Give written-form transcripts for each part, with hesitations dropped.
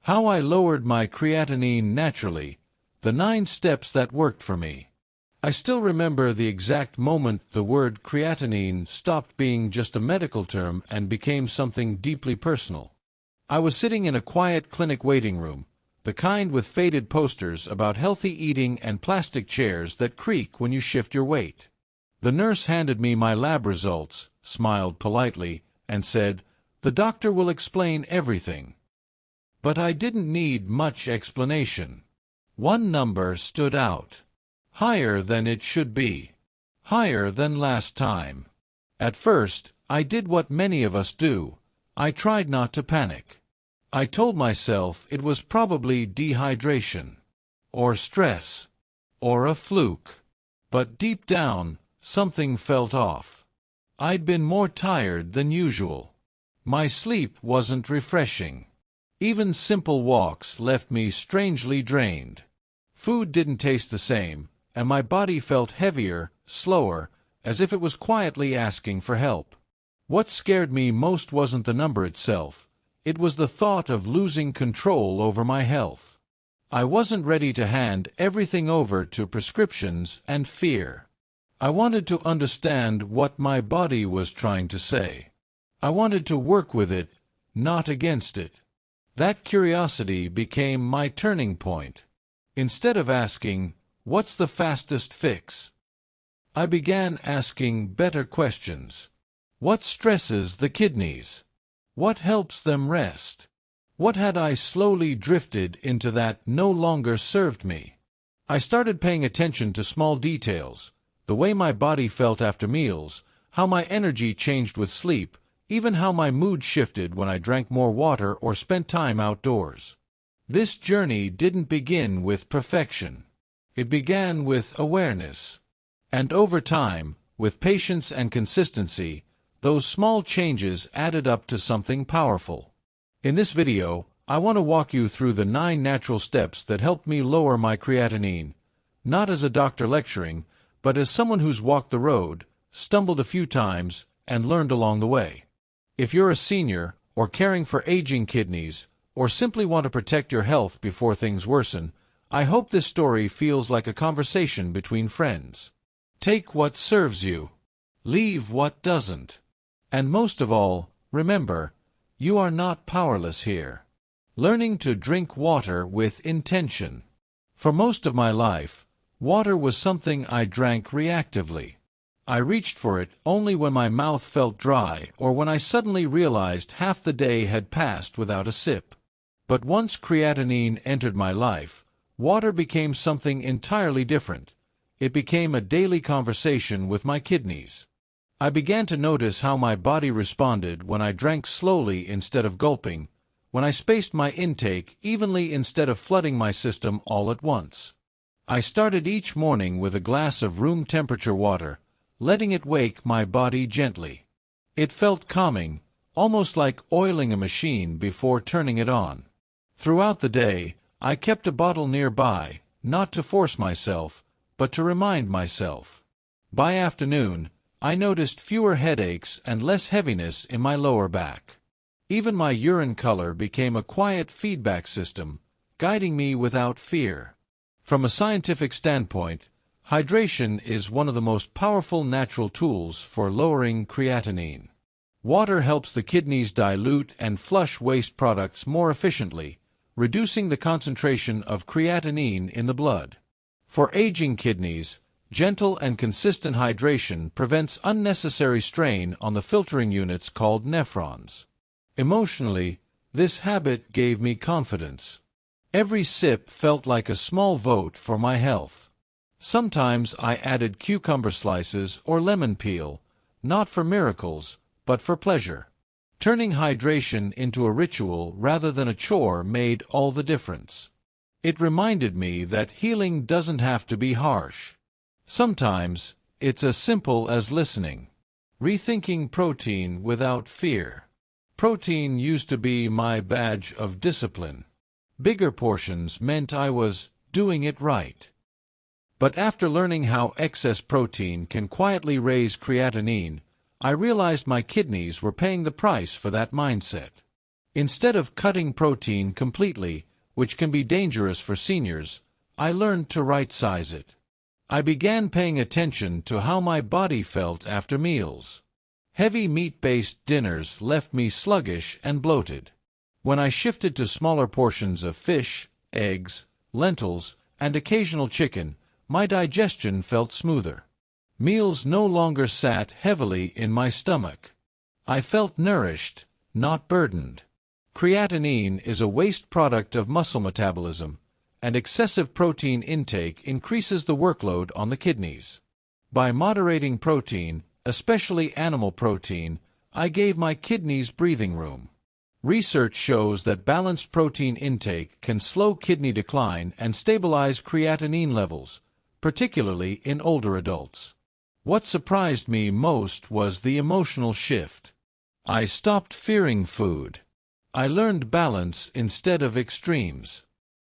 How I lowered my creatinine naturally, the 9 steps that worked for me. I still remember the exact moment the word creatinine stopped being just a medical term and became something deeply personal. I was sitting in a quiet clinic waiting room, the kind with faded posters about healthy eating and plastic chairs that creak when you shift your weight. The nurse handed me my lab results, smiled politely, and said, "The doctor will explain everything." But I didn't need much explanation. One number stood out. Higher than it should be. Higher than last time. At first, I did what many of us do. I tried not to panic. I told myself it was probably dehydration, or stress, or a fluke. But deep down, something felt off. I'd been more tired than usual. My sleep wasn't refreshing. Even simple walks left me strangely drained. Food didn't taste the same, and my body felt heavier, slower, as if it was quietly asking for help. What scared me most wasn't the number itself. It was the thought of losing control over my health. I wasn't ready to hand everything over to prescriptions and fear. I wanted to understand what my body was trying to say. I wanted to work with it, not against it. That curiosity became my turning point. Instead of asking, "What's the fastest fix?" I began asking better questions. What stresses the kidneys? What helps them rest? What had I slowly drifted into that no longer served me? I started paying attention to small details, the way my body felt after meals, how my energy changed with sleep, even how my mood shifted when I drank more water or spent time outdoors. This journey didn't begin with perfection. It began with awareness. And over time, with patience and consistency, those small changes added up to something powerful. In this video, I want to walk you through the 9 natural steps that helped me lower my creatinine, not as a doctor lecturing, but as someone who's walked the road, stumbled a few times, and learned along the way. If you're a senior, or caring for aging kidneys, or simply want to protect your health before things worsen, I hope this story feels like a conversation between friends. Take what serves you. Leave what doesn't. And most of all, remember, you are not powerless here. Learning to drink water with intention. For most of my life, water was something I drank reactively. I reached for it only when my mouth felt dry or when I suddenly realized half the day had passed without a sip. But once creatinine entered my life, water became something entirely different. It became a daily conversation with my kidneys. I began to notice how my body responded when I drank slowly instead of gulping, when I spaced my intake evenly instead of flooding my system all at once. I started each morning with a glass of room-temperature water, letting it wake my body gently. It felt calming, almost like oiling a machine before turning it on. Throughout the day, I kept a bottle nearby, not to force myself, but to remind myself. By afternoon, I noticed fewer headaches and less heaviness in my lower back. Even my urine color became a quiet feedback system, guiding me without fear. From a scientific standpoint, hydration is one of the most powerful natural tools for lowering creatinine. Water helps the kidneys dilute and flush waste products more efficiently, reducing the concentration of creatinine in the blood. For aging kidneys, gentle and consistent hydration prevents unnecessary strain on the filtering units called nephrons. Emotionally, this habit gave me confidence. Every sip felt like a small vote for my health. Sometimes I added cucumber slices or lemon peel, not for miracles, but for pleasure. Turning hydration into a ritual rather than a chore made all the difference. It reminded me that healing doesn't have to be harsh. Sometimes, it's as simple as listening. Rethinking protein without fear. Protein used to be my badge of discipline. Bigger portions meant I was doing it right. But after learning how excess protein can quietly raise creatinine, I realized my kidneys were paying the price for that mindset. Instead of cutting protein completely, which can be dangerous for seniors, I learned to right-size it. I began paying attention to how my body felt after meals. Heavy meat-based dinners left me sluggish and bloated. When I shifted to smaller portions of fish, eggs, lentils, and occasional chicken, my digestion felt smoother. Meals no longer sat heavily in my stomach. I felt nourished, not burdened. Creatinine is a waste product of muscle metabolism, and excessive protein intake increases the workload on the kidneys. By moderating protein, especially animal protein, I gave my kidneys breathing room. Research shows that balanced protein intake can slow kidney decline and stabilize creatinine levels, particularly in older adults. What surprised me most was the emotional shift. I stopped fearing food. I learned balance instead of extremes.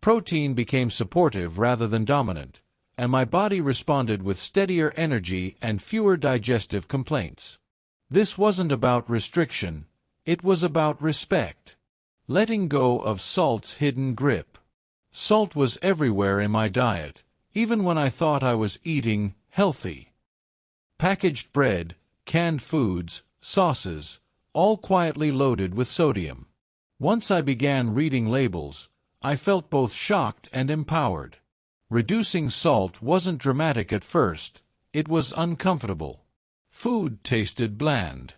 Protein became supportive rather than dominant, and my body responded with steadier energy and fewer digestive complaints. This wasn't about restriction, it was about respect. Letting go of salt's hidden grip. Salt was everywhere in my diet, even when I thought I was eating healthy. Packaged bread, canned foods, sauces, all quietly loaded with sodium. Once I began reading labels, I felt both shocked and empowered. Reducing salt wasn't dramatic at first, it was uncomfortable. Food tasted bland.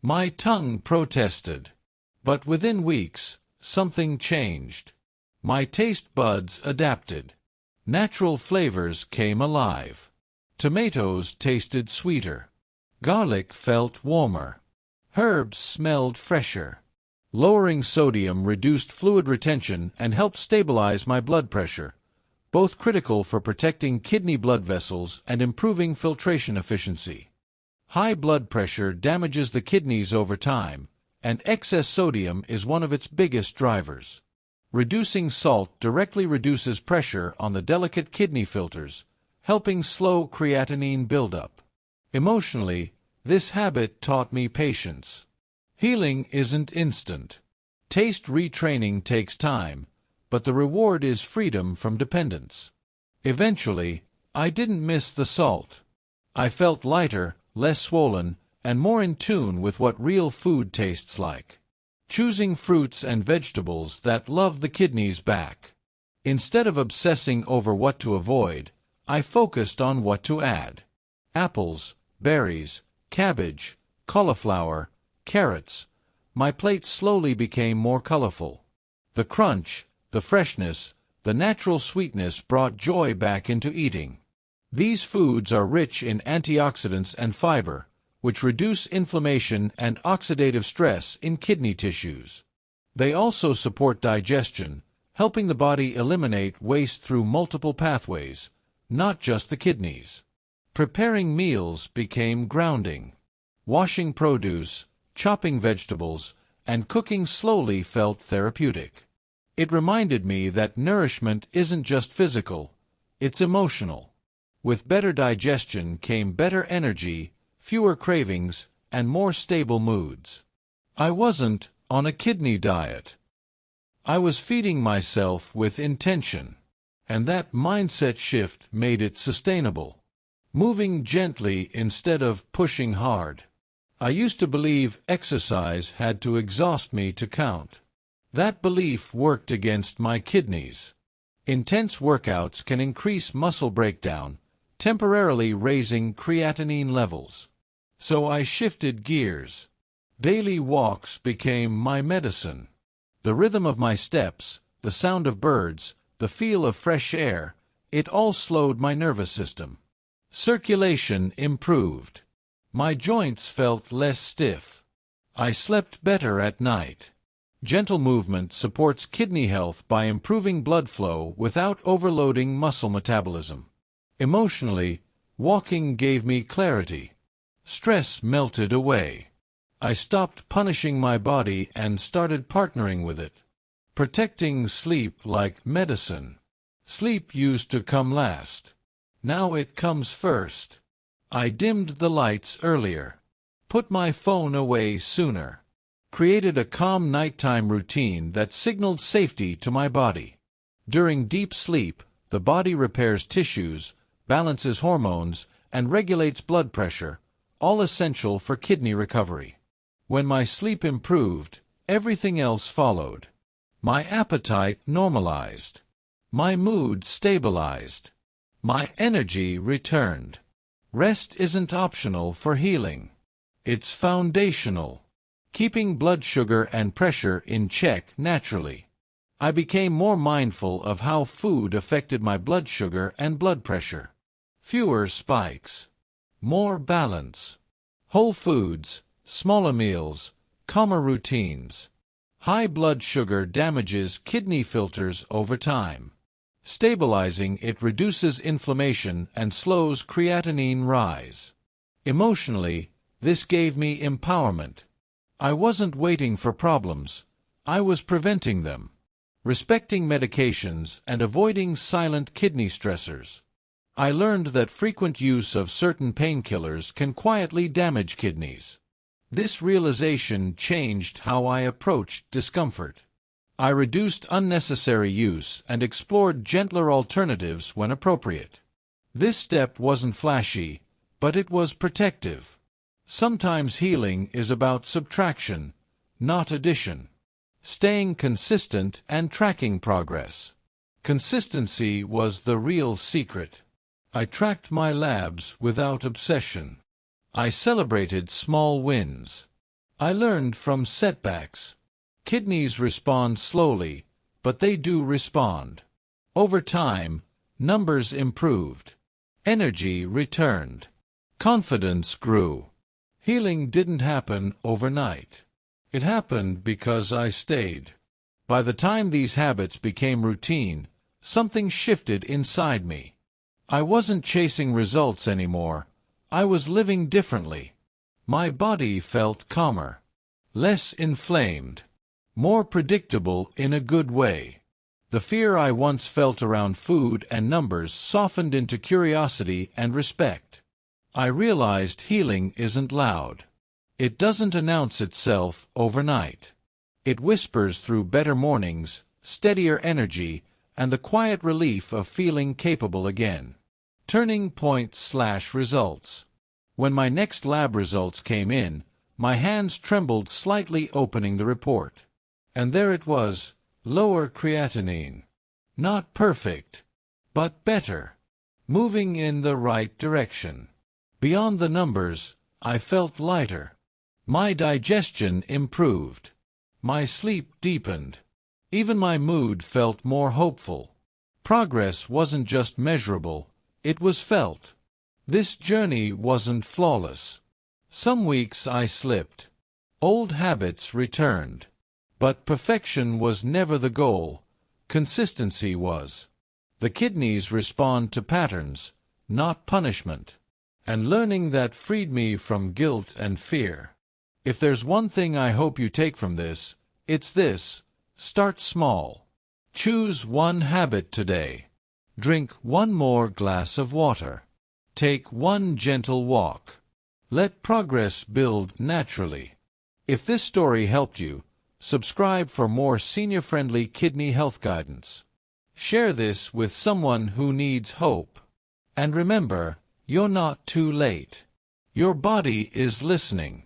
My tongue protested. But within weeks, something changed. My taste buds adapted. Natural flavors came alive. Tomatoes tasted sweeter. Garlic felt warmer. Herbs smelled fresher. Lowering sodium reduced fluid retention and helped stabilize my blood pressure, both critical for protecting kidney blood vessels and improving filtration efficiency. High blood pressure damages the kidneys over time, and excess sodium is one of its biggest drivers. Reducing salt directly reduces pressure on the delicate kidney filters, helping slow creatinine buildup. Emotionally, this habit taught me patience. Healing isn't instant. Taste retraining takes time, but the reward is freedom from dependence. Eventually, I didn't miss the salt. I felt lighter, less swollen, and more in tune with what real food tastes like. Choosing fruits and vegetables that love the kidneys back. Instead of obsessing over what to avoid, I focused on what to add. Apples, berries, cabbage, cauliflower, carrots. My plate slowly became more colorful. The crunch, the freshness, the natural sweetness brought joy back into eating. These foods are rich in antioxidants and fiber, which reduce inflammation and oxidative stress in kidney tissues. They also support digestion, helping the body eliminate waste through multiple pathways, not just the kidneys. Preparing meals became grounding. Washing produce, chopping vegetables, and cooking slowly felt therapeutic. It reminded me that nourishment isn't just physical, it's emotional. With better digestion came better energy, fewer cravings, and more stable moods. I wasn't on a kidney diet. I was feeding myself with intention, and that mindset shift made it sustainable. Moving gently instead of pushing hard. I used to believe exercise had to exhaust me to count. That belief worked against my kidneys. Intense workouts can increase muscle breakdown, temporarily raising creatinine levels. So I shifted gears. Daily walks became my medicine. The rhythm of my steps, the sound of birds, the feel of fresh air, it all slowed my nervous system. Circulation improved. My joints felt less stiff. I slept better at night. Gentle movement supports kidney health by improving blood flow without overloading muscle metabolism. Emotionally, walking gave me clarity. Stress melted away. I stopped punishing my body and started partnering with it. Protecting sleep like medicine. Sleep used to come last. Now it comes first. I dimmed the lights earlier. Put my phone away sooner. created a calm nighttime routine that signaled safety to my body. During deep sleep, the body repairs tissues, balances hormones, and regulates blood pressure, all essential for kidney recovery. When my sleep improved, everything else followed. My appetite normalized. My mood stabilized. My energy returned. Rest isn't optional for healing. It's foundational, keeping blood sugar and pressure in check naturally. I became more mindful of how food affected my blood sugar and blood pressure. Fewer spikes. More balance. Whole foods, smaller meals, calmer routines. High blood sugar damages kidney filters over time. Stabilizing it reduces inflammation and slows creatinine rise. Emotionally, this gave me empowerment. I wasn't waiting for problems. I was preventing them. Respecting medications and avoiding silent kidney stressors. I learned that frequent use of certain painkillers can quietly damage kidneys. This realization changed how I approached discomfort. I reduced unnecessary use and explored gentler alternatives when appropriate. This step wasn't flashy, but it was protective. Sometimes healing is about subtraction, not addition. Staying consistent and tracking progress. Consistency was the real secret. I tracked my labs without obsession. I celebrated small wins. I learned from setbacks. Kidneys respond slowly, but they do respond. Over time, numbers improved. Energy returned. Confidence grew. Healing didn't happen overnight. It happened because I stayed. By the time these habits became routine, something shifted inside me. I wasn't chasing results anymore. I was living differently. My body felt calmer, less inflamed, more predictable in a good way. The fear I once felt around food and numbers softened into curiosity and respect. I realized healing isn't loud. It doesn't announce itself overnight. It whispers through better mornings, steadier energy, and the quiet relief of feeling capable again. Turning point/results. When my next lab results came in, my hands trembled slightly opening the report. And there it was, lower creatinine. Not perfect, but better. Moving in the right direction. Beyond the numbers, I felt lighter. My digestion improved. My sleep deepened. Even my mood felt more hopeful. Progress wasn't just measurable, it was felt. This journey wasn't flawless. Some weeks I slipped. Old habits returned. But perfection was never the goal. Consistency was. The kidneys respond to patterns, not punishment. And learning that freed me from guilt and fear. If there's one thing I hope you take from this, it's this: start small. Choose one habit today. Drink one more glass of water. Take one gentle walk. Let progress build naturally. If this story helped you, subscribe for more senior-friendly kidney health guidance. Share this with someone who needs hope. And remember, you're not too late. Your body is listening.